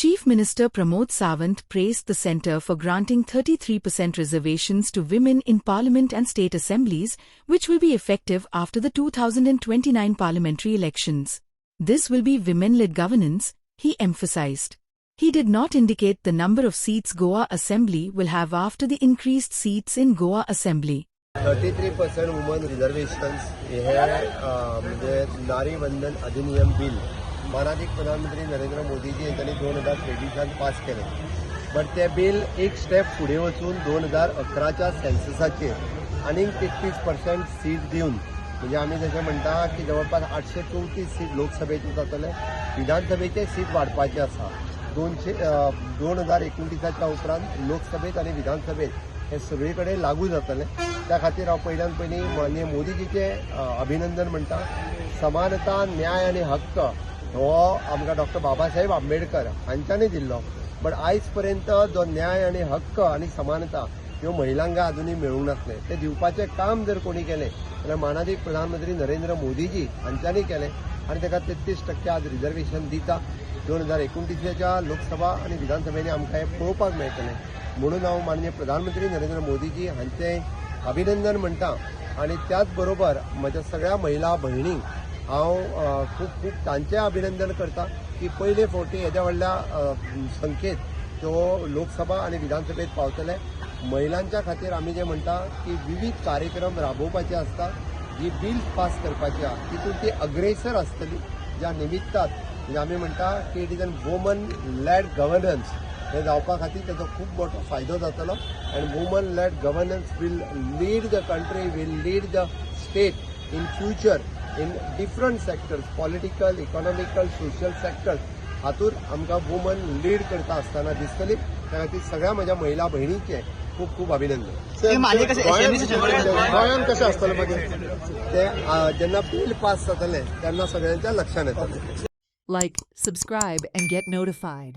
Chief Minister Pramod Sawant praised the centre for granting 33% reservations to women in Parliament and state assemblies, which will be effective after the 2029 parliamentary elections. This will be women-led governance, he emphasised. He did not indicate the number of seats Goa Assembly will have after the increased seats in Goa Assembly. 33% women reservations हे म्हणजे नारी वंदन अधिनियम bill माननीय प्रधानमंत्री नरेंद्र मोदीजी यांनी 2023 pass केले. But ते बिल एक स्टेप पुढे वचून 2011च्या सेन्ससाचेर आणि 33% सीट दिवन म्हणजे आम्ही जशें म्हणटा की जवळपास 834 सीट लोकसभेचे जातले. विधानसभेचे सीट वाडपाचे आसा. 2029च्या उपरांत लोकसभेत आणि विधानसभेत हे सगळीकडे लागू जातले. त्या खातीर हांव पयल्यान पयलीं माननीय मोदीजीचे अभिनंदन म्हणटा. समानता न्याय आणि हक्क हो आमकां डॉक्टर बाबासाहेब आंबेडकर हांच्यांनी दिल्लो. बट आयज पर्यंत जो न्याय आणि हक्क आणि समानता ह्यो महिलांक अजुनूय मेळूंक नासले. ते दिवपाचें काम जर कोणी केलें जाल्यार माननीय प्रधानमंत्री नरेंद्र मोदीजी हांच्यांनी केलें आनी ताका 33% आज रिजर्वेशन दिता. 2029च्या लोकसभा आणि विधानसभेने आमकां हें पळोवपाक मेळटलें. म्हणून हांव माननीय प्रधानमंत्री नरेंद्र मोदीजी हांचें अभिनंदन म्हणटा आणि त्याच बरोबर म्हज्या सगळ्या महिला भयणींक हांव खूब खूब तांचें अभिनंदन करता की पयले फावटी येद्या व्हडल्या संख्येत त्यो लोकसभा आणि विधानसभेत पावतले. महिलांच्या खातीर आमी जें म्हणटा की विविध कार्यक्रम राबोवपाचे आसता. जी बिल पास करपाची आहा तितून ती अग्रेसर आसतली. ज्या निमित्तान म्हणजे आमी म्हणटा की it is an woman led governance हे जावपा खातीर ताचो खूब मोठो फायदो जातलो. And woman led governance will lead the country, will lead the state in future in different sectors, political, economical, social sectors. हातूंत आमकां वुमन लीड करता आसतना दिसतली. त्या खातीर सगळ्या म्हज्या महिला भयणींचे खूब खूब अभिनंदन. गोंयांत कशें आसतलें मागीर ते जेन्ना बिल पास जातलें तेन्ना सगळ्यांच्या लक्षांत येतलें. Like, subscribe and get notified.